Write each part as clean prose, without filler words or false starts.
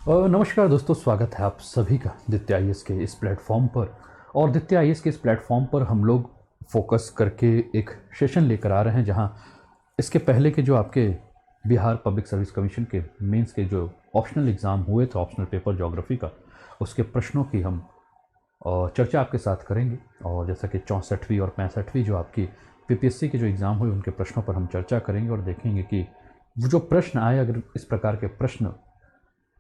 नमस्कार दोस्तों, स्वागत है आप सभी का दित्य आईएएस के इस प्लेटफॉर्म पर। और दित्य आईएएस के इस प्लेटफॉर्म पर हम लोग फोकस करके एक सेशन लेकर आ रहे हैं जहां इसके पहले के जो आपके बिहार पब्लिक सर्विस कमीशन के मेंस के जो ऑप्शनल एग्ज़ाम हुए थे, ऑप्शनल पेपर ज्योग्राफी का, उसके प्रश्नों की हम चर्चा आपके साथ करेंगे। और जैसा कि 64वीं और 65वीं जो आपकी पीपीएससी के जो एग्ज़ाम हुए उनके प्रश्नों पर हम चर्चा करेंगे और देखेंगे कि वो जो प्रश्न आए, अगर इस प्रकार के प्रश्न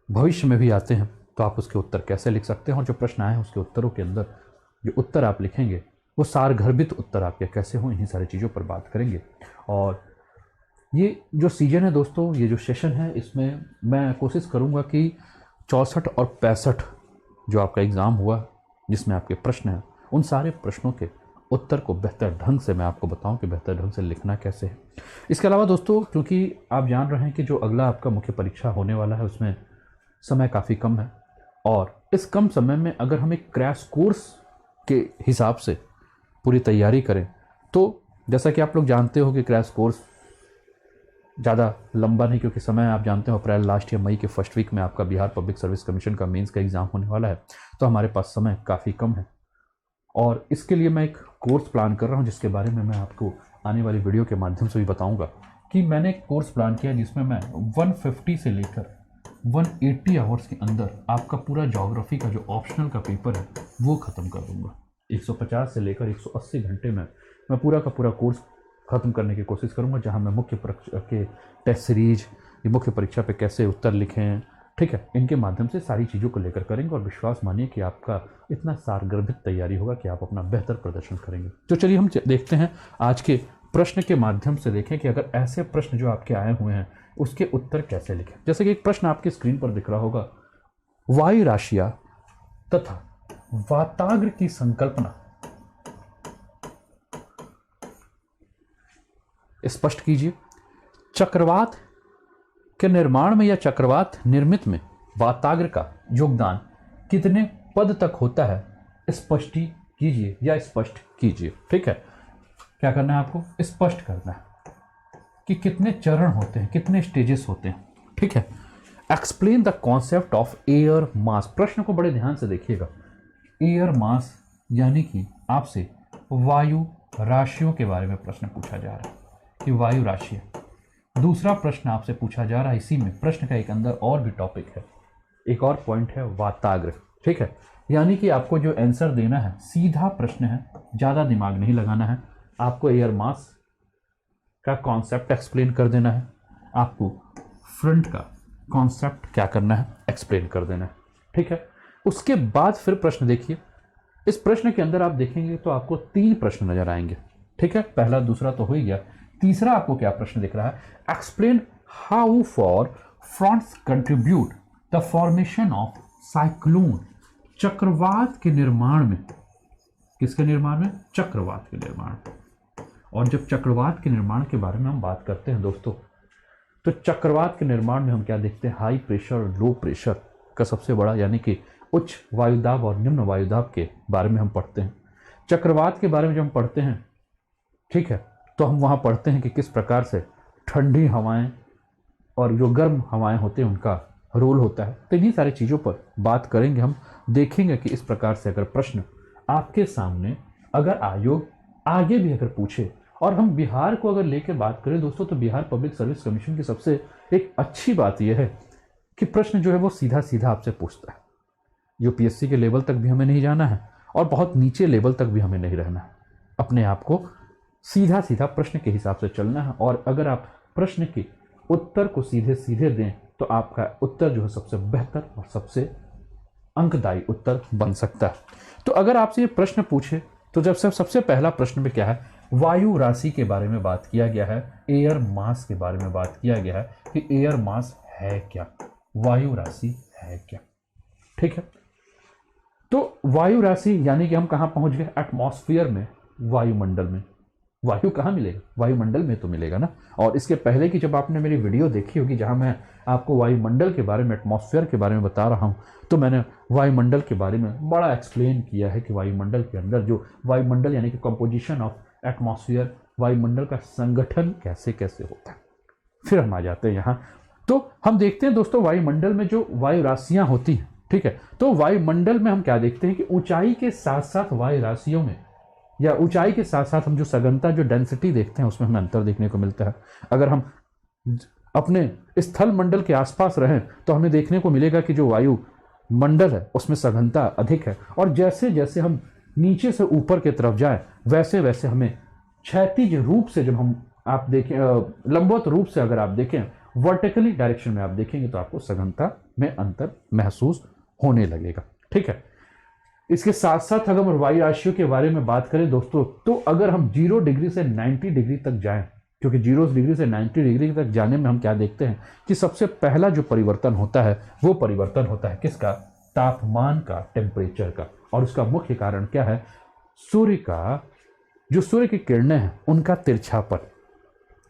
भविष्य में भी आते हैं तो आप उसके उत्तर कैसे लिख सकते हैं, और जो प्रश्न आए हैं उसके उत्तरों के अंदर जो उत्तर आप लिखेंगे वो सारगर्भित उत्तर आपके कैसे हों, इन्हीं सारी चीज़ों पर बात करेंगे। और ये जो सीजन है दोस्तों, ये जो सेशन है, इसमें मैं कोशिश करूँगा कि 64 और 65 जो आपका एग्ज़ाम हुआ जिसमें आपके प्रश्न हैं, उन सारे प्रश्नों के उत्तर को बेहतर ढंग से मैं आपको बताऊं कि बेहतर ढंग से लिखना कैसे है। इसके अलावा दोस्तों, क्योंकि आप जान रहे हैं कि जो अगला आपका मुख्य परीक्षा होने वाला है उसमें समय काफ़ी कम है, और इस कम समय में अगर हम एक क्रैश कोर्स के हिसाब से पूरी तैयारी करें तो जैसा कि आप लोग जानते हो कि क्रैश कोर्स ज़्यादा लंबा नहीं, क्योंकि समय आप जानते हो अप्रैल लास्ट या मई के फर्स्ट वीक में आपका बिहार पब्लिक सर्विस कमीशन का मेंस का एग्ज़ाम होने वाला है, तो हमारे पास समय काफ़ी कम है। और इसके लिए मैं एक कोर्स प्लान कर रहा हूँ जिसके बारे में मैं आपको आने वाली वीडियो के माध्यम से भी बताऊँगा कि मैंने एक कोर्स प्लान किया जिसमें मैं 150 से लेकर 180 आवर्स के अंदर आपका पूरा ज्योग्राफी का जो ऑप्शनल का पेपर है वो ख़त्म कर दूंगा। 150 से लेकर 180 घंटे में मैं पूरा का पूरा कोर्स ख़त्म करने की कोशिश करूंगा, जहां मैं मुख्य परीक्षा के टेस्ट सीरीज, ये मुख्य परीक्षा पे कैसे उत्तर लिखें, ठीक है, इनके माध्यम से सारी चीज़ों को लेकर करेंगे। और विश्वास मानिए कि आपका इतना सारगर्भित तैयारी होगा कि आप अपना बेहतर प्रदर्शन करेंगे। तो चलिए हम देखते हैं आज के प्रश्न के माध्यम से, देखें कि अगर ऐसे प्रश्न जो आपके आए हुए हैं उसके उत्तर कैसे लिखें। जैसे कि एक प्रश्न आपकी स्क्रीन पर दिख रहा होगा, वायु राशियां तथा वाताग्र की संकल्पना स्पष्ट कीजिए। चक्रवात के निर्माण में या चक्रवात निर्मित में वाताग्र का योगदान कितने पद तक होता है, स्पष्ट कीजिए या स्पष्ट कीजिए। ठीक है, क्या करना है आपको, स्पष्ट करना है कि कितने चरण होते हैं, कितने स्टेजेस होते हैं। ठीक है, explain the concept of air mass. प्रश्न को बड़े ध्यान से देखिएगा। एयर मास यानी कि आपसे वायु राशियों के बारे में प्रश्न पूछा जा रहा है कि वायु राशियां। दूसरा प्रश्न आपसे पूछा जा रहा है, इसी में प्रश्न का एक अंदर और भी टॉपिक है, एक और पॉइंट है वाताग्र। ठीक है, यानी कि आपको जो आंसर देना है सीधा प्रश्न है, ज़्यादा दिमाग नहीं लगाना है। आपको एयर मास का कॉन्सेप्ट एक्सप्लेन कर देना है, आपको फ्रंट का कॉन्सेप्ट क्या करना है, एक्सप्लेन कर देना है। ठीक है, उसके बाद फिर प्रश्न देखिए। इस प्रश्न के अंदर आप देखेंगे तो आपको 3 प्रश्न नजर आएंगे। ठीक है, पहला दूसरा तो हो ही गया, तीसरा आपको क्या प्रश्न दिख रहा है, explain how for fronts contribute the formation of cyclone. चक्रवात के निर्माण में, किसके निर्माण में, चक्रवात के निर्माण। और जब चक्रवात के निर्माण के बारे में हम बात करते हैं दोस्तों, तो चक्रवात के निर्माण में हम क्या देखते हैं, हाई प्रेशर और लो प्रेशर का सबसे बड़ा, यानी कि उच्च वायुदाब और निम्न वायुदाब के बारे में हम पढ़ते हैं। चक्रवात के बारे में जब हम पढ़ते हैं, ठीक है, तो हम वहाँ पढ़ते हैं कि किस प्रकार से ठंडी हवाएं और जो गर्म हवाएं होते हैं उनका रोल होता है। तो इन्हीं सारी चीज़ों पर बात करेंगे हम, देखेंगे कि इस प्रकार से अगर प्रश्न आपके सामने, अगर आयोग आगे भी अगर पूछे, और हम बिहार को अगर लेकर बात करें दोस्तों, तो बिहार पब्लिक सर्विस कमीशन की सबसे एक अच्छी बात यह है कि प्रश्न जो है वो सीधा सीधा आपसे पूछता है। यूपीएससी के लेवल तक भी हमें नहीं जाना है और बहुत नीचे लेवल तक भी हमें नहीं रहना है, अपने आप को सीधा सीधा प्रश्न के हिसाब से चलना है। और अगर आप प्रश्न के उत्तर को सीधे सीधे दें तो आपका उत्तर जो है सबसे बेहतर और सबसे अंकदायी उत्तर बन सकता है। तो अगर आपसे ये प्रश्न पूछे तो जब सबसे पहला प्रश्न में क्या है, वायु राशि के बारे में बात किया गया है, एयर मास के बारे में बात किया गया है कि एयर मास है क्या, वायु राशि है क्या। ठीक है, तो वायु राशि यानी कि हम कहां पहुंच गए, एटमॉस्फेयर में, वायुमंडल में। वायु कहाँ मिलेगा, वायुमंडल में तो मिलेगा ना। और इसके पहले की जब आपने मेरी वीडियो देखी होगी जहां मैं आपको वायुमंडल के बारे में, एटमॉस्फेयर के बारे में बता रहा हूं, तो मैंने वायुमंडल के बारे में बड़ा एक्सप्लेन किया है कि वायुमंडल के अंदर जो वायुमंडल यानी कि कंपोजिशन ऑफ एटमॉस्फेयर, वायुमंडल का संगठन कैसे कैसे होता है। फिर हम आ जाते हैं यहाँ, तो हम देखते हैं दोस्तों वायुमंडल में जो वायु राशियां होती हैं, ठीक है, तो वायुमंडल में हम क्या देखते हैं कि ऊंचाई के साथ साथ वायु राशियों में या ऊंचाई के साथ साथ हम जो सघनता, जो डेंसिटी देखते हैं उसमें हमें अंतर देखने को मिलता है। अगर हम अपने स्थल मंडल के आसपास रहें तो हमें देखने को मिलेगा कि जो वायु मंडल है उसमें सघनता अधिक है, और जैसे जैसे हम नीचे से ऊपर की तरफ जाएं वैसे वैसे हमें क्षैतिज रूप से, जब हम आप देखें लंबवत रूप से अगर आप देखें, वर्टिकली डायरेक्शन में आप देखेंगे तो आपको सघनता में अंतर महसूस होने लगेगा, ठीक है। इसके साथ साथ अगर हम वायु राशियों के बारे में बात करें दोस्तों, तो अगर हम 0 डिग्री से 90 डिग्री तक जाएं, क्योंकि 0 डिग्री से 90 डिग्री तक जाने में हम क्या देखते हैं कि सबसे पहला जो परिवर्तन होता है वो परिवर्तन होता है किसका? तापमान का, टेम्परेचर का। और उसका मुख्य कारण क्या है? सूर्य का, जो सूर्य की किरणें हैं उनका तिरछापन।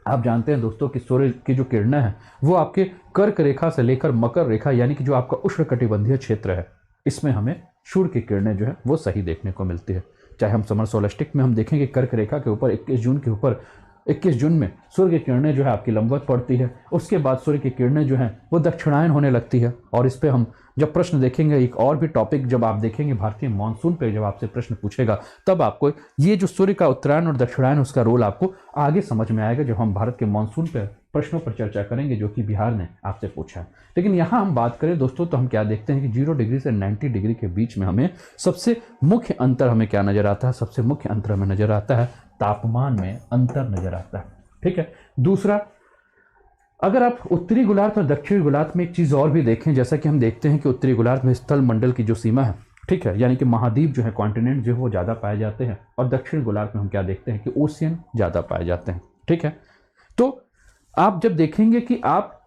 आप जानते हैं दोस्तों कि सूर्य की जो किरणें हैं वो आपके कर्क रेखा से लेकर मकर रेखा, यानी कि जो आपका उष्णकटिबंधीय क्षेत्र है, इसमें हमें सूर्य की किरणें जो है वो सही देखने को मिलती है। चाहे हम समर सोलस्टिक में हम देखेंगे कर्क रेखा के ऊपर 21 जून में सूर्य की किरणें जो है आपकी लंबवत पड़ती है। उसके बाद सूर्य की किरणें जो हैं वो दक्षिणायन होने लगती है। और इस पे हम जब प्रश्न देखेंगे, एक और भी टॉपिक जब आप देखेंगे भारतीय मॉनसून पे जब आपसे प्रश्न पूछेगा, तब आपको ये जो सूर्य का उत्तरायण और दक्षिणायन उसका रोल आपको आगे समझ में आएगा जब हम भारत के मॉनसून पे प्रश्नों पर चर्चा करेंगे जो कि बिहार ने आपसे पूछा है। लेकिन यहाँ हम बात करें दोस्तों तो हम क्या देखते हैं कि 0 डिग्री से 90 डिग्री के बीच में हमें सबसे मुख्य अंतर हमें क्या नजर आता है? सबसे मुख्य अंतर हमें नजर आता है तापमान में अंतर नजर आता है, ठीक है। दूसरा, अगर आप उत्तरी गोलार्ध और दक्षिणी गोलार्ध में एक चीज और भी देखें, जैसा कि हम देखते हैं कि उत्तरी गोलार्ध में स्थल मंडल की जो सीमा है, ठीक है, यानी कि महाद्वीप जो है, कॉन्टिनेंट जो है वो ज्यादा पाए जाते हैं, और दक्षिण गोलार्ध में हम क्या देखते हैं कि ओशियन ज्यादा पाए जाते हैं, ठीक है। तो आप जब देखेंगे कि आप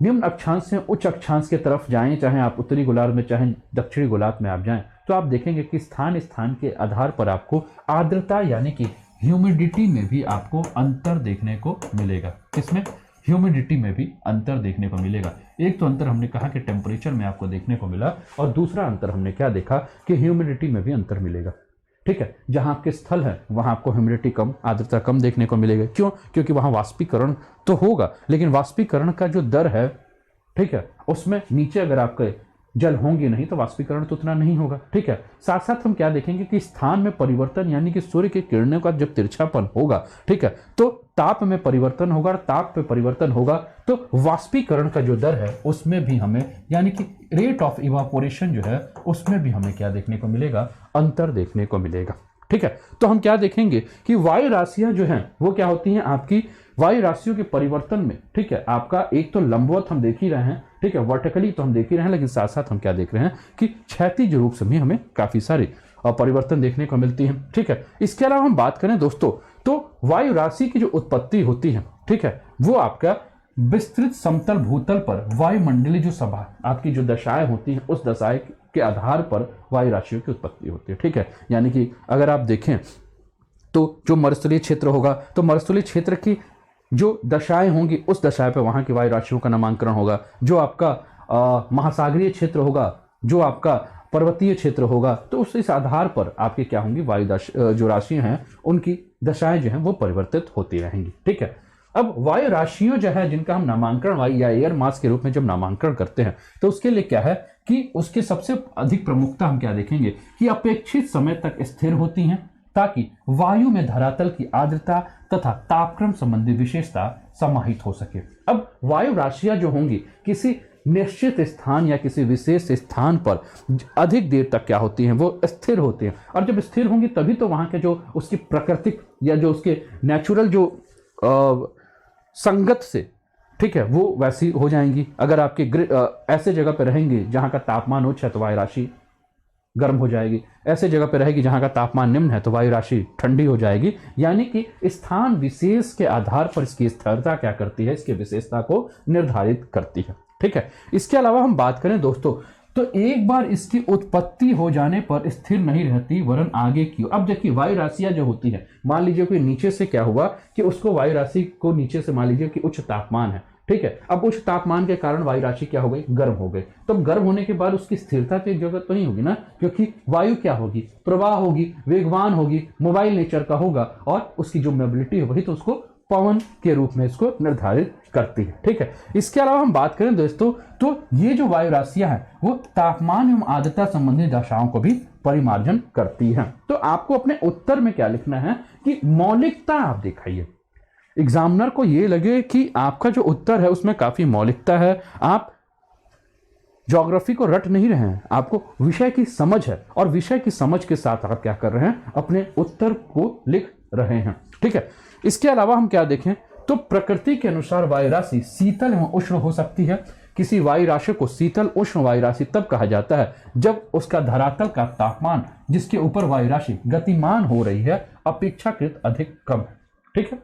निम्न अक्षांश से उच्च अक्षांश की तरफ जाएं, चाहे आप उत्तरी गोलार्ध में चाहे दक्षिणी गोलार्ध में आप जाएं, तो आप देखेंगे कि स्थान स्थान के आधार पर आपको आर्द्रता यानी कि ह्यूमिडिटी में भी आपको अंतर देखने को मिलेगा। इसमें ह्यूमिडिटी में भी अंतर देखने को मिलेगा। एक तो अंतर हमने कहा कि टेम्परेचर में आपको देखने को मिला, और दूसरा अंतर हमने क्या देखा कि ह्यूमिडिटी में भी अंतर मिलेगा, ठीक है। जहां आपके स्थल है वहां आपको ह्यूमिडिटी कम, आर्द्रता कम देखने को मिलेगा। क्यों? क्योंकि वहां वाष्पीकरण तो होगा, लेकिन वाष्पीकरण का जो दर है, ठीक है, उसमें नीचे अगर आपके जल होंगे नहीं तो वाष्पीकरण तो उतना नहीं होगा, ठीक है। साथ साथ हम क्या देखेंगे कि स्थान में परिवर्तन, यानी कि सूर्य की किरणों का जब तिरछापन होगा, ठीक है, तो ताप में परिवर्तन होगा, और ताप में परिवर्तन होगा तो वाष्पीकरण का जो दर है उसमें भी हमें, यानी कि रेट ऑफ इवापोरेशन जो है उसमें भी हमें क्या देखने को मिलेगा? अंतर देखने को मिलेगा, ठीक है। तो हम क्या देखेंगे कि वायु राशियां जो हैं वो क्या होती हैं आपकी वायु राशियों के परिवर्तन में, ठीक है, आपका एक तो लंबवत हम देख ही रहे हैं, ठीक है, वर्टिकली तो हम देख ही रहे हैं, लेकिन साथ साथ हम क्या देख रहे हैं कि क्षैतिज रूप से भी हमें काफी सारी परिवर्तन देखने को मिलती है, ठीक है। इसके अलावा हम बात करें दोस्तों तो वायु राशि की जो उत्पत्ति होती है, ठीक है, वो आपका विस्तृत समतल भूतल पर वायुमंडलीय जो सभा आपकी जो दशाएं होती हैं उस दशाएं के आधार पर वायु राशियों की उत्पत्ति होती है, ठीक है। यानी कि अगर आप देखें तो जो मरुस्थलीय क्षेत्र होगा तो मरुस्थलीय क्षेत्र की जो दशाएं होंगी उस दशाएं पर वहां की वायु राशियों का नामांकन होगा। जो आपका महासागरीय क्षेत्र होगा, जो आपका पर्वतीय क्षेत्र होगा, तो इस आधार पर आपके क्या होंगी वायु जो राशियां हैं उनकी दशाएं जो हैं वो परिवर्तित होती रहेंगी, ठीक है। अब वायु राशियों जो है जिनका हम नामांकन वायु या एयर मास के रूप में जब नामांकन करते हैं तो उसके लिए क्या है कि उसके सबसे अधिक प्रमुखता हम क्या देखेंगे कि अपेक्षित समय तक स्थिर होती हैं, ताकि वायु में धरातल की आर्द्रता तथा तापक्रम संबंधी विशेषता समाहित हो सके। अब वायु राशियां जो होंगी किसी निश्चित स्थान या किसी विशेष स्थान पर अधिक देर तक क्या होती हैं वो स्थिर होती हैं, और जब स्थिर होंगी तभी तो वहां के जो उसकी प्राकृतिक या जो उसके नेचुरल जो संगत से, ठीक है, वो वैसी हो जाएंगी। अगर आपके ऐसे जगह पर रहेंगे जहां का तापमान उच्च है तो वायु राशि गर्म हो जाएगी, ऐसे जगह पर रहेगी जहां का तापमान निम्न है तो वायु राशि ठंडी हो जाएगी। यानी कि स्थान विशेष के आधार पर इसकी स्थिरता क्या करती है, इसकी विशेषता को निर्धारित करती है, ठीक है। इसके अलावा हम बात करें दोस्तों तो एक बार इसकी उत्पत्ति हो जाने पर स्थिर नहीं रहती वरन आगे की। अब देखिए वायु राशियां जो होती है, मान लीजिए कोई नीचे से क्या हुआ कि उसको वायु राशि को नीचे से मान लीजिए कि उच्च तापमान है, ठीक है। अब उच्च तापमान के कारण वायु राशि क्या हो गई, गर्म हो गई। तो गर्म होने के बाद उसकी स्थिरता की जरूरत तो नहीं होगी ना, क्योंकि वायु क्या होगी, प्रवाह होगी, वेगवान होगी, मोबाइल नेचर का होगा, और उसकी जो मोबिलिटी है वही तो उसको पवन के रूप में इसको निर्धारित करती है। ठीक है, इसके अलावा हम बात करें दोस्तों तो ये जो वायु राशियां हैं वो तापमान एवं आर्द्रता संबंधी दशाओं को भी परिमार्जन करती हैं। तो आपको अपने उत्तर में क्या लिखना है कि मौलिकता आप दिखाइए। एग्जामिनर को ये लगे कि आपका जो उत्तर है उसमें काफी मौलिकता है, आप ज्योग्राफी को रट नहीं रहे हैं, आपको विषय की समझ है और विषय की समझ के साथ आप क्या कर रहे हैं, अपने उत्तर को लिख रहे हैं। ठीक है, इसके अलावा हम क्या देखें तो प्रकृति के अनुसार वायु राशि शीतल एवं उष्ण हो सकती है। किसी वायु राशि को शीतल उष्ण वायु राशि तब कहा जाता है जब उसका धरातल का तापमान जिसके ऊपर वायु राशि गतिमान हो रही है अपेक्षाकृत अधिक कम है। ठीक है,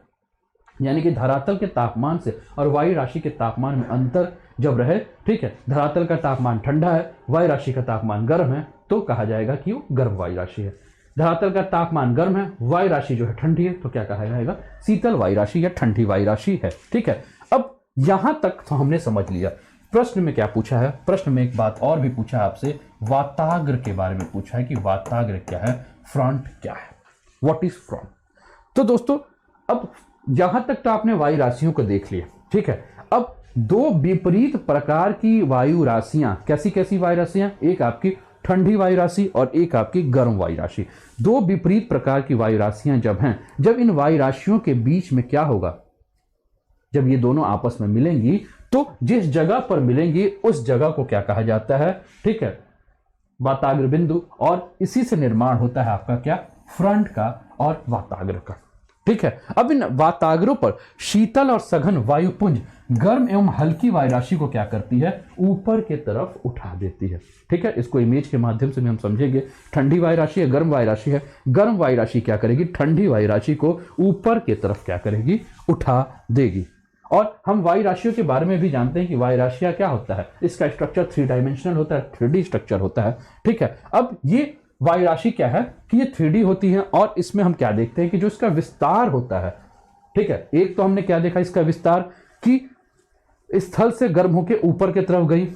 यानी कि धरातल के तापमान से और वायु राशि के तापमान में अंतर जब रहे, ठीक है, धरातल का तापमान ठंडा है, वायु राशि का तापमान गर्म है, तो कहा जाएगा कि वो गर्म वायु राशि है। धरातल का तापमान गर्म है, वायु राशि जो है ठंडी है, तो क्या कहा जाएगा, शीतल वायु राशि या ठंडी वायु राशि है। ठीक है, अब यहां तक तो हमने समझ लिया। प्रश्न में क्या पूछा है, प्रश्न में एक बात और भी पूछा है आपसे, वाताग्र के बारे में पूछा है कि वाताग्र क्या है, फ्रंट क्या है, व्हाट इज फ्रंट। तो दोस्तों अब यहां तक तो आपने वायु राशियों को देख लिया। ठीक है, अब दो विपरीत प्रकार की वायु राशियां, कैसी कैसी वायु राशियां, एक आपकी ठंडी वायु राशि और एक आपकी गर्म वायु राशि। दो विपरीत प्रकार की वायु राशियां जब हैं, जब इन वायु राशियों के बीच में क्या होगा, जब ये दोनों आपस में मिलेंगी तो जिस जगह पर मिलेंगी उस जगह को क्या कहा जाता है, ठीक है, वाताग्र बिंदु, और इसी से निर्माण होता है आपका क्या, फ्रंट का और वाताग्र का। ठीक है, अब इन वाताग्रों पर शीतल और सघन वायुपुंज गर्म एवं हल्की वायु राशि को क्या करती है, ऊपर के तरफ उठा देती है। ठीक है, इसको इमेज के माध्यम से भी हम समझेंगे। ठंडी वायु राशि है, गर्म वायु राशि है, गर्म वायु राशि क्या करेगी, ठंडी वायु राशि को ऊपर के तरफ क्या करेगी, उठा देगी। और हम वायु राशियों के बारे में भी जानते हैं कि वायु राशियां क्या होता है, इसका स्ट्रक्चर 3 डायमेंशनल होता है, 3D स्ट्रक्चर होता है। ठीक है, अब ये वायु राशि क्या है कि ये 3D होती है और इसमें हम क्या देखते हैं कि जो इसका विस्तार होता है, ठीक है, एक तो हमने क्या देखा इसका विस्तार कि स्थल से गर्म होकर ऊपर की तरफ गई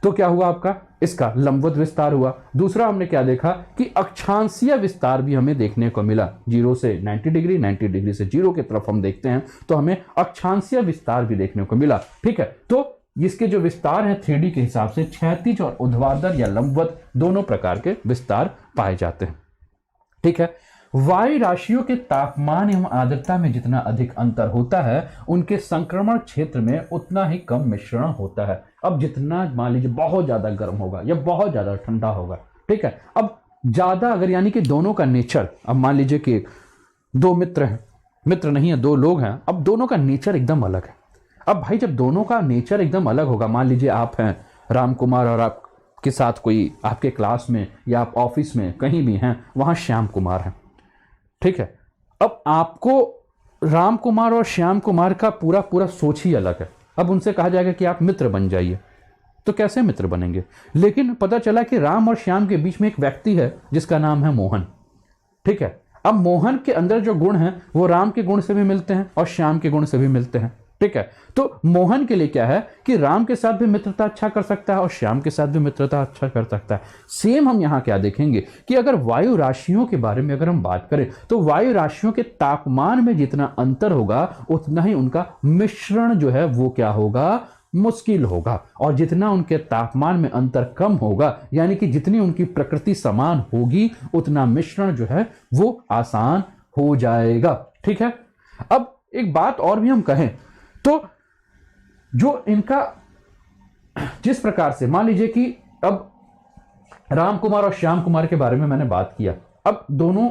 तो क्या हुआ आपका, इसका लंबवत विस्तार हुआ। दूसरा हमने क्या देखा कि अक्षांशीय विस्तार भी हमें देखने को मिला, 0 से 90 डिग्री, 90 डिग्री से 0 की तरफ हम देखते हैं तो हमें अक्षांशीय विस्तार भी देखने को मिला। ठीक है, तो इसके जो विस्तार है 3D के हिसाब से क्षैतिज और ऊर्ध्वाधर या लंबवत दोनों प्रकार के विस्तार पाए जाते हैं। ठीक है, वायु राशियों के तापमान एवं आर्द्रता में जितना अधिक अंतर होता है उनके संक्रमण क्षेत्र में उतना ही कम मिश्रण होता है। अब जितना मान लीजिए बहुत ज्यादा गर्म होगा या बहुत ज्यादा ठंडा होगा, ठीक है, अब ज्यादा अगर यानी कि दोनों का नेचर, अब मान लीजिए कि दो मित्र हैं, मित्र नहीं है, दो लोग हैं, अब दोनों का नेचर एकदम अलग है। अब भाई जब दोनों का नेचर एकदम अलग होगा, मान लीजिए आप हैं राम कुमार और आपके साथ कोई आपके क्लास में या आप ऑफिस में कहीं भी हैं, वहां श्याम कुमार है। ठीक है, अब आपको राम कुमार और श्याम कुमार का पूरा पूरा सोच ही अलग है। अब उनसे कहा जाएगा कि आप मित्र बन जाइए, तो कैसे मित्र बनेंगे। लेकिन पता चला कि राम और श्याम के बीच में एक व्यक्ति है जिसका नाम है मोहन। ठीक है, अब मोहन के अंदर जो गुण हैं वो राम के गुण से भी मिलते हैं और श्याम के गुण से भी मिलते हैं। ठीक है, तो मोहन के लिए क्या है कि राम के साथ भी मित्रता अच्छा कर सकता है और श्याम के साथ भी मित्रता अच्छा कर सकता है। सेम हम यहां क्या देखेंगे कि अगर वायु राशियों के बारे में अगर हम बात करें तो वायु राशियों के तापमान में जितना अंतर होगा उतना ही उनका मिश्रण जो है वो क्या होगा, मुश्किल होगा। और जितना उनके तापमान में अंतर कम होगा, यानी कि जितनी उनकी प्रकृति समान होगी, उतना मिश्रण जो है वो आसान हो जाएगा। ठीक है, अब एक बात और भी हम कहें तो जो इनका जिस प्रकार से मान लीजिए कि अब राम कुमार और श्याम कुमार के बारे में मैंने बात किया, अब दोनों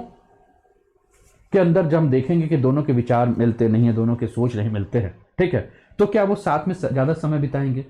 के अंदर जब हम देखेंगे कि दोनों के विचार मिलते नहीं है, दोनों के सोच नहीं मिलते हैं, ठीक है, तो क्या वो साथ में ज्यादा समय बिताएंगे,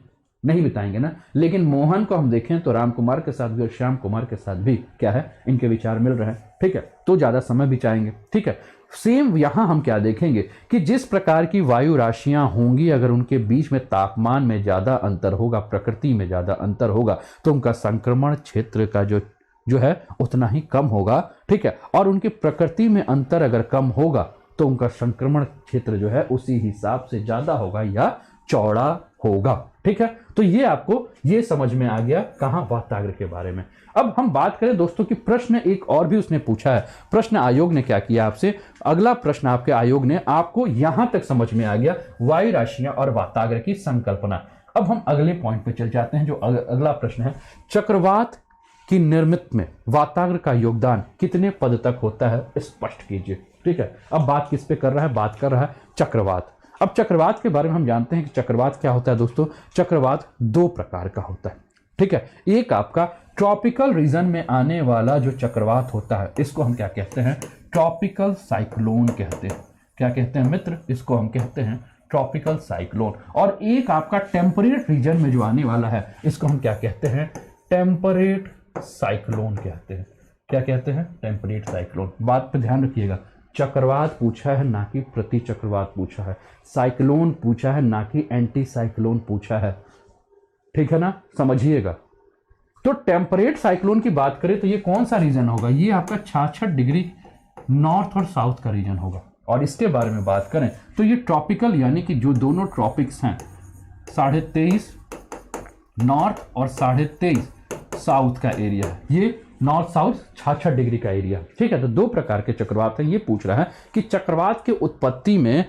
नहीं बिताएंगे ना। लेकिन मोहन को हम देखें तो राम कुमार के साथ भी और श्याम कुमार के साथ भी क्या है, इनके विचार मिल रहे हैं। ठीक है, तो ज्यादा समय बिताएंगे। ठीक है, सेम यहां हम क्या देखेंगे कि जिस प्रकार की वायु राशियां होंगी, अगर उनके बीच में तापमान में ज्यादा अंतर होगा, प्रकृति में ज्यादा अंतर होगा, तो उनका संक्रमण क्षेत्र का जो है उतना ही कम होगा। ठीक है, और उनकी प्रकृति में अंतर अगर कम होगा तो उनका संक्रमण क्षेत्र जो है उसी हिसाब से ज्यादा होगा या चौड़ा होगा। ठीक है, तो ये आपको ये समझ में आ गया कहां, वाताग्र के बारे में। अब हम बात करें दोस्तों कि प्रश्न एक और भी उसने पूछा है। प्रश्न आयोग ने क्या किया आपसे, अगला प्रश्न आपके आयोग ने आपको यहां तक समझ में आ गया वायु राशियां और वाताग्र की संकल्पना। अब हम अगले पॉइंट पे चल जाते हैं, जो अगला प्रश्न है, चक्रवात की निर्मित में वाताग्र का योगदान कितने पद तक होता है, स्पष्ट कीजिए। ठीक है, अब बात किस पे कर रहा है, बात कर रहा है चक्रवात। अब चक्रवात के बारे में हम जानते हैं कि चक्रवात क्या होता है दोस्तों, चक्रवात दो प्रकार का होता है। ठीक है, एक आपका ट्रॉपिकल रीजन में आने वाला जो चक्रवात होता है, इसको हम क्या कहते हैं, ट्रॉपिकल साइक्लोन कहते हैं। क्या कहते हैं मित्र, इसको हम कहते हैं ट्रॉपिकल साइक्लोन। और एक आपका टेम्परेट रीजन में जो आने वाला है, इसको हम क्या कहते हैं, टेम्परेट साइक्लोन कहते हैं। क्या कहते हैं, टेम्परेट साइक्लोन। बात पे ध्यान रखिएगा, चक्रवात पूछा है ना कि प्रति चक्रवात पूछा है, साइक्लोन पूछा है ना कि एंटी साइक्लोन पूछा है। ठीक है ना, समझिएगा। तो टेम्परेट साइक्लोन की बात करें तो ये कौन सा रीजन होगा, ये आपका 66 डिग्री नॉर्थ और साउथ का रीजन होगा। और इसके बारे में बात करें तो ये ट्रॉपिकल, यानी कि जो दोनों ट्रॉपिक्स हैं, 23.5 नॉर्थ और 23.5 साउथ का एरिया है, ये नॉर्थ साउथ 66 डिग्री का एरिया। ठीक है, तो दो प्रकार के चक्रवात हैं। ये पूछ रहा है कि चक्रवात के उत्पत्ति में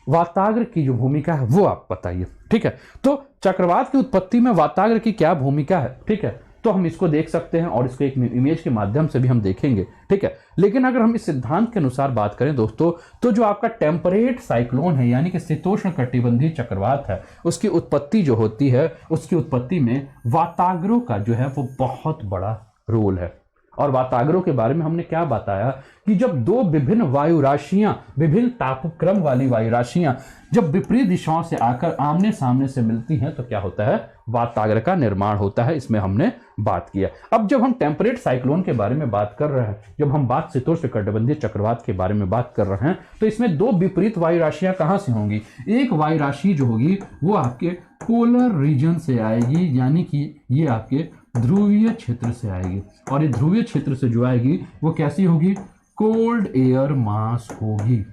वाताग्र की जो भूमिका है वो आप बताइए। ठीक है, तो चक्रवात की उत्पत्ति में वाताग्र की क्या भूमिका है। ठीक है, तो हम इसको देख सकते हैं और इसको एक इमेज के माध्यम से भी हम देखेंगे। ठीक है, लेकिन अगर हम इस सिद्धांत के अनुसार बात करें दोस्तों, तो जो आपका टेम्परेट साइक्लोन है, यानी कि शीतोष्ण कटिबंधीय चक्रवात है, उसकी उत्पत्ति जो होती है, उसकी उत्पत्ति में वाताग्रों का जो है वो बहुत बड़ा रोल है। और वाताग्रों के बारे में हमने क्या बताया कि जब दो विभिन्न वायु राशियां, विभिन्न तापक्रम वाली वायु राशियां जब विपरीत दिशाओं से आकर आमने सामने से मिलती हैं तो क्या होता है, वाताग्र का निर्माण होता है। इसमें हमने बात किया। अब जब हम टेम्परेट साइक्लोन के बारे में बात कर रहे हैं, जब हम बात शीतोष्ण कटिबंधीय चक्रवात के बारे में बात कर रहे हैं, तो इसमें दो विपरीत वायु राशियां कहां से होंगी। एक वायु राशि जो होगी वो आपके पोलर रीजन से आएगी, यानी कि ये आपके ध्रुवीय क्षेत्र से आएगी। और ये ध्रुवीय क्षेत्र से जो आएगी वो कैसी होगी, कोल्ड एयर मास होगी।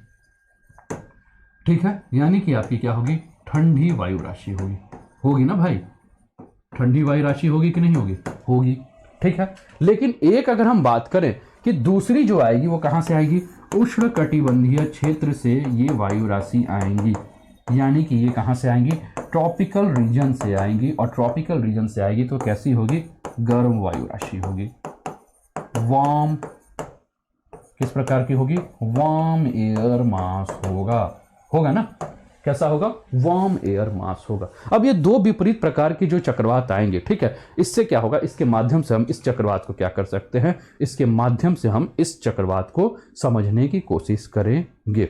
ठीक है, यानी कि आपकी क्या होगी, ठंडी वायु राशि होगी। होगी ना भाई, ठंडी वायु राशि होगी कि नहीं होगी, होगी। ठीक है, लेकिन एक अगर हम बात करें कि दूसरी जो आएगी वो कहां से आएगी, उष्ण कटिबंधीय क्षेत्र से ये वायु राशि आएंगी, यानी कि ये कहां से आएंगी, ट्रॉपिकल रीजन से आएंगी। और ट्रॉपिकल रीजन से आएगी तो कैसी होगी, गर्म वायु राशि होगी, वार्म, किस प्रकार की होगी, वार्म एयर मास होगा ना, कैसा होगा, वार्म एयर मास होगा। अब ये दो विपरीत प्रकार की जो चक्रवात आएंगे, ठीक है, इससे क्या होगा, इसके माध्यम से हम इस चक्रवात को क्या कर सकते हैं, इसके माध्यम से हम इस चक्रवात को समझने की कोशिश करेंगे।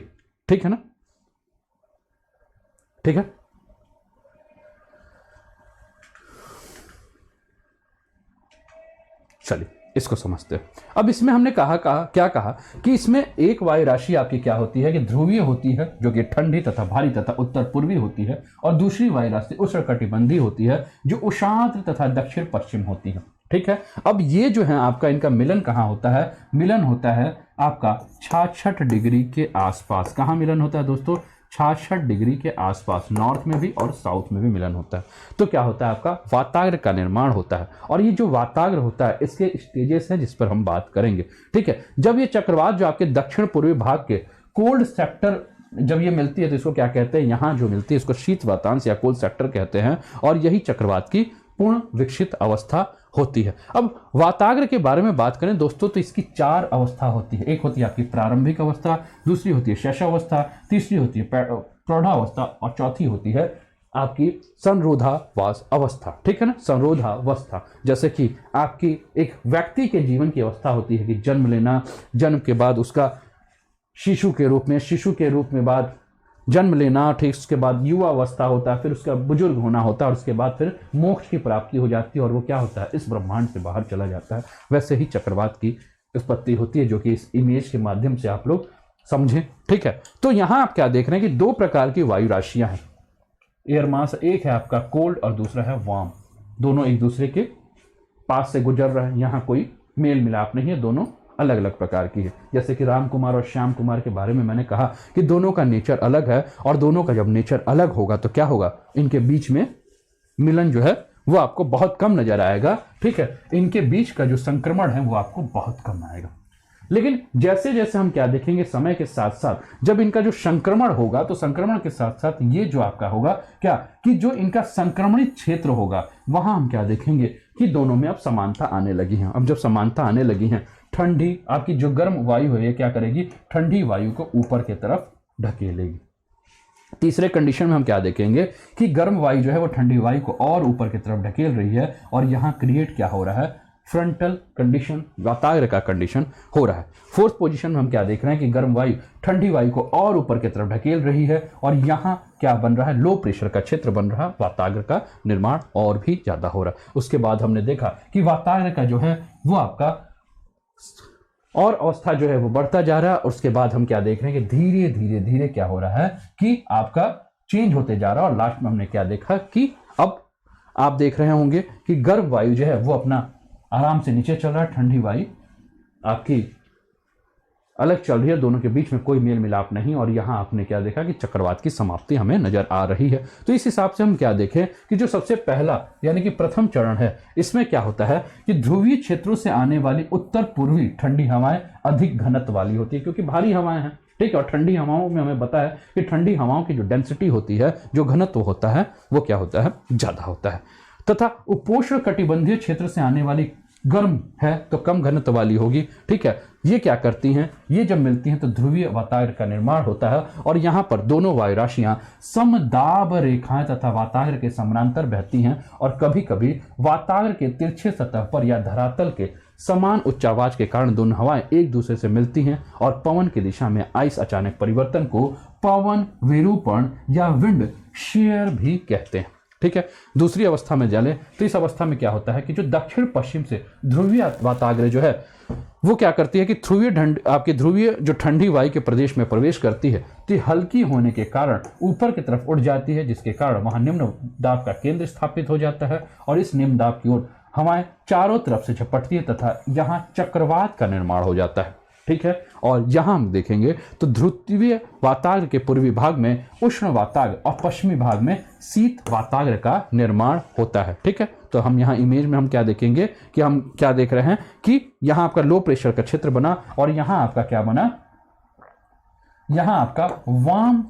ठीक है ना, ठीक है। चलिए इसको समझते हैं। अब इसमें हमने क्या कहा कि इसमें एक वायु राशि आपकी क्या होती है कि ध्रुवीय होती है, जो कि ठंडी तथा भारी तथा उत्तर पूर्वी होती है, और दूसरी वायु राशि उष्णकटिबंधीय होती है, जो उषांत तथा दक्षिण पश्चिम होती है। ठीक है, अब ये जो है आपका इनका मिलन कहाँ होता है, मिलन होता है आपका 66 डिग्री के आसपास। कहाँ मिलन होता है दोस्तों, 66 डिग्री के आसपास, नॉर्थ में भी और साउथ में भी मिलन होता है। तो क्या होता है, आपका वाताग्र का निर्माण होता है। और ये जो वाताग्र होता है इसके स्टेजेस हैं जिस पर हम बात करेंगे। ठीक है, जब ये चक्रवात जो आपके दक्षिण पूर्वी भाग के कोल्ड सेक्टर जब ये मिलती है तो इसको क्या कहते हैं, यहाँ जो मिलती है इसको शीत वातांश या कोल्ड सेक्टर कहते हैं, और यही चक्रवात की पूर्ण विकसित अवस्था होती है। अब वाताग्र के बारे में बात करें दोस्तों तो इसकी 4 अवस्था होती है। एक होती है आपकी प्रारंभिक अवस्था, दूसरी होती है शैशवावस्था, तीसरी होती है प्रौढ़ावस्था, और चौथी होती है आपकी संरोधावास अवस्था। ठीक है ना, संरोधावस्था, जैसे कि आपकी एक व्यक्ति के जीवन की अवस्था होती है कि जन्म लेना, जन्म के बाद उसका शिशु के रूप में बाद जन्म लेना, ठीक, उसके बाद युवा अवस्था होता है, फिर उसका बुजुर्ग होना होता है, और उसके बाद फिर मोक्ष की प्राप्ति हो जाती है और वो क्या होता है, इस ब्रह्मांड से बाहर चला जाता है। वैसे ही चक्रवात की उत्पत्ति होती है, जो कि इस इमेज के माध्यम से आप लोग समझें। ठीक है, तो यहाँ आप क्या देख रहे हैं कि 2 प्रकार की वायु राशियां हैं, एयर मास, एक है आपका कोल्ड और दूसरा है वार्म। दोनों एक दूसरे के पास से गुजर रहे हैं, यहाँ कोई मेल मिलाप नहीं है, दोनों अलग अलग प्रकार की है। जैसे कि राम कुमार और श्याम कुमार के बारे में मैंने कहा कि दोनों का नेचर अलग है, और दोनों का जब नेचर अलग होगा तो क्या होगा, इनके बीच में मिलन जो है वो आपको बहुत कम नजर आएगा। ठीक है, इनके बीच का जो संक्रमण है वो आपको बहुत कम आएगा। लेकिन जैसे जैसे हम क्या देखेंगे, समय के साथ साथ जब इनका जो संक्रमण होगा तो संक्रमण के साथ साथ ये जो आपका होगा क्या कि जो इनका संक्रमणित क्षेत्र होगा वहां हम क्या देखेंगे कि दोनों में अब समानता आने लगी है। अब जब समानता आने लगी है, ठंडी आपकी जो गर्म वायु है ये क्या करेगी, ठंडी वायु को ऊपर की तरफ ढकेलेगी। तीसरे कंडीशन में हम क्या देखेंगे कि गर्म वायु जो है वो ठंडी वायु को और ऊपर की तरफ ढकेल रही है और यहां क्रिएट क्या हो रहा है, फ्रंटल कंडीशन, वाताग्र का कंडीशन हो रहा है। फोर्थ पोजीशन में हम क्या देख रहे हैं कि गर्म वायु ठंडी वायु को और ऊपर की तरफ ढकेल रही है और यहां क्या बन रहा है, लो प्रेशर का क्षेत्र बन रहा है, वाताग्र का निर्माण और भी ज्यादा हो रहा है। उसके बाद हमने देखा कि वाताग्र का जो है वो आपका और अवस्था जो है वो बढ़ता जा रहा है। उसके बाद हम क्या देख रहे हैं कि धीरे धीरे धीरे क्या हो रहा है कि आपका चेंज होते जा रहा है और लास्ट में हमने क्या देखा कि अब आप देख रहे होंगे कि गर्म वायु जो है वो अपना आराम से नीचे चल रहा है, ठंडी वायु आपकी अलग चल रही है, दोनों के बीच में कोई मेल मिलाप नहीं। और यहां आपने क्या देखा कि चक्रवात की समाप्ति हमें नजर आ रही है। तो इस हिसाब से हम क्या देखें कि जो सबसे पहला यानी कि प्रथम चरण है, इसमें क्या होता है कि ध्रुवीय क्षेत्रों से आने वाली उत्तर पूर्वी ठंडी हवाएं अधिक घनत्व वाली होती है, क्योंकि भारी हवाएं हैं। ठीक है, और ठंडी हवाओं में हमें पता है कि ठंडी हवाओं की जो डेंसिटी होती है, जो घनत्व होता है, वो क्या होता है, ज्यादा होता है। तथा उपोष्ण कटिबंधीय क्षेत्र से आने वाली गर्म है तो कम घनत्व वाली होगी। ठीक है, ये क्या करती हैं, ये जब मिलती हैं तो ध्रुवीय वाताग्र का निर्माण होता है और यहां पर दोनों वायु राशियां समदाब रेखाएं तथा वाताग्र के समानांतर बहती हैं और कभी कभी वाताग्र के तिरछे सतह पर या धरातल के समान उच्चावाज के कारण दोनों हवाएं एक दूसरे से मिलती हैं और पवन की दिशा में आइस अचानक परिवर्तन को पवन विरूपण या विंड शेयर भी कहते हैं। ठीक है, दूसरी अवस्था में चले तो इस अवस्था में क्या होता है कि जो दक्षिण पश्चिम से ध्रुवीय वाताग्र जो है वो क्या करती है कि ध्रुवीय जो ठंडी वायु के प्रदेश में प्रवेश करती है तो हल्की होने के कारण ऊपर की तरफ उड़ जाती है, जिसके कारण वहां निम्न दाब का केंद्र स्थापित हो जाता है और इस निम्न दाब की ओर हवाएं चारों तरफ से झपटती है तथा यहाँ चक्रवात का निर्माण हो जाता है। ठीक है, और यहां हम देखेंगे तो ध्रुवीय वाताग्र के पूर्वी भाग में उष्ण वाताग्र और पश्चिमी भाग में शीत वाताग्र का निर्माण होता है। ठीक है, तो हम यहाँ इमेज में हम क्या देखेंगे कि हम क्या देख रहे हैं कि यहां आपका लो प्रेशर का क्षेत्र बना और यहां आपका क्या बना, यहां आपका वार्म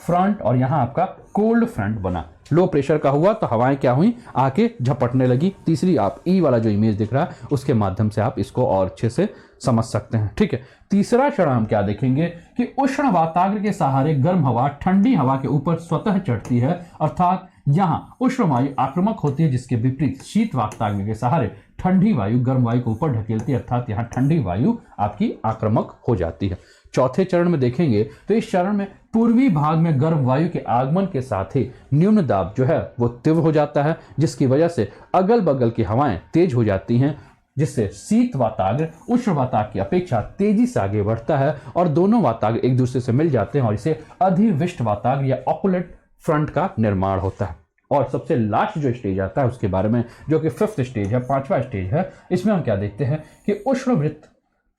फ्रंट और यहां आपका कोल्ड फ्रंट बना। लो प्रेशर का हुआ तो हवाएं क्या हुई, आके झपटने लगी। तीसरी आप ई वाला जो इमेज दिख रहा है उसके माध्यम से आप इसको और अच्छे से समझ सकते हैं। ठीक है, तीसरा चरण हम क्या देखेंगे कि उष्ण वाताग्र के सहारे गर्म हवा ठंडी हवा के ऊपर स्वतः चढ़ती है, अर्थात यहाँ उष्ण वायु आक्रामक होती है, जिसके विपरीत शीत वाताग्र के सहारे ठंडी वायु गर्म वायु को ऊपर ढकेलती है, अर्थात यहाँ ठंडी वायु आपकी आक्रामक हो जाती है। चौथे चरण में देखेंगे तो इस चरण में पूर्वी भाग में गर्म वायु के आगमन के साथ ही न्यून दाब जो है वो तीव्र हो जाता है, जिसकी वजह से अगल बगल की हवाएं तेज हो जाती हैं, जिससे शीत वाताग्र उष्ण वाताग्र की अपेक्षा तेजी से आगे बढ़ता है और दोनों वाताग्र एक दूसरे से मिल जाते हैं और इसे अधिविष्ट वाताग्र या ऑकुलेट फ्रंट का निर्माण होता है। और सबसे लास्ट जो स्टेज आता है उसके बारे में, जो कि फिफ्थ स्टेज है, पांचवा स्टेज है, इसमें हम क्या देखते हैं कि उष्ण वृत्त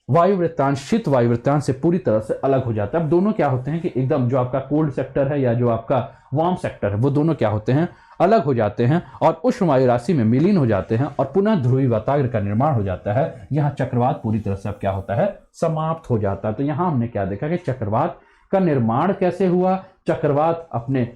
वायु वृत्तांश शीत वायु वृत्तांश से पूरी तरह से अलग हो जाता है। अब दोनों क्या होते हैं कि एकदम जो आपका कोल्ड सेक्टर है या जो आपका वार्म सेक्टर है वो दोनों क्या होते हैं, अलग हो जाते हैं और उष्ण वायु राशि में विलीन हो जाते हैं और पुनः ध्रुवीय वाताग्र का निर्माण हो जाता है। यहाँ चक्रवात पूरी तरह से अब क्या होता है, समाप्त हो जाता है। तो यहाँ हमने क्या देखा कि चक्रवात का निर्माण कैसे हुआ, चक्रवात अपने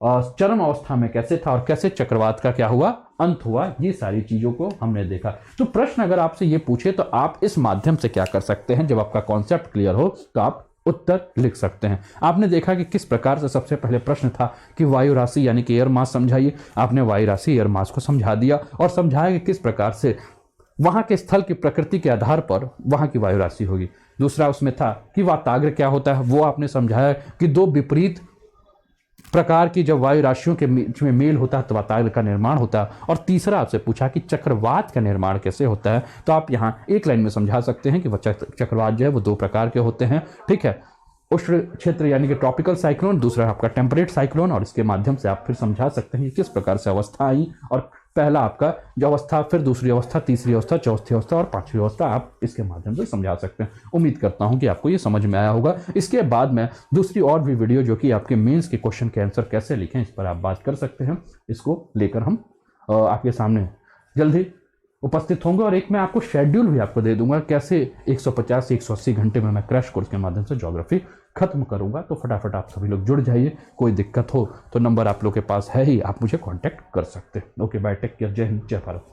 चरम अवस्था में कैसे था और कैसे चक्रवात का क्या हुआ, अंत हुआ, ये सारी चीजों को हमने देखा। तो प्रश्न अगर आपसे ये पूछे तो आप इस माध्यम से क्या कर सकते हैं, जब आपका कॉन्सेप्ट क्लियर हो तो आप उत्तर लिख सकते हैं। आपने देखा कि किस प्रकार से सबसे पहले प्रश्न था कि वायु राशि यानी कि एयर मास समझाइए। आपने वायु राशि एयर मास को समझा दिया और समझाया कि किस प्रकार से वहां के स्थल की प्रकृति के आधार पर वहां की वायु राशि होगी। दूसरा उसमें था कि वाताग्र क्या होता है, वो आपने समझाया कि दो विपरीत प्रकार की जब वायु राशियों के बीच में मेल होता है तो वाताग्र का निर्माण होता है। और तीसरा आपसे पूछा कि चक्रवात का निर्माण कैसे होता है, तो आप यहाँ एक लाइन में समझा सकते हैं कि चक्रवात जो है वो दो प्रकार के होते हैं। ठीक है, उष्ण क्षेत्र यानी कि ट्रॉपिकल साइक्लोन, दूसरा आपका टेम्परेट साइक्लोन, और इसके माध्यम से आप फिर समझा सकते हैं कि किस प्रकार से अवस्था आई और पहला आपका जो अवस्था, फिर दूसरी अवस्था, तीसरी अवस्था, चौथी अवस्था और पांचवी अवस्था आप इसके माध्यम से समझा सकते हैं। उम्मीद करता हूं कि आपको ये समझ में आया होगा। इसके बाद मैं दूसरी और भी वीडियो जो कि आपके मेंस के क्वेश्चन के आंसर कैसे लिखें इस पर आप बात कर सकते हैं, इसको लेकर हम आपके सामने जल्दी उपस्थित होंगे। और एक मैं आपको शेड्यूल भी आपको दे दूंगा कैसे 150 से 180 घंटे में मैं क्रैश कोर्स के माध्यम से ज्योग्राफी खत्म करूंगा। तो फटाफट आप सभी लोग जुड़ जाइए। कोई दिक्कत हो तो नंबर आप लोग के पास है ही, आप मुझे कांटेक्ट कर सकते हैं। ओके बाय, टेक केयर, जय हिंद, जय भारत।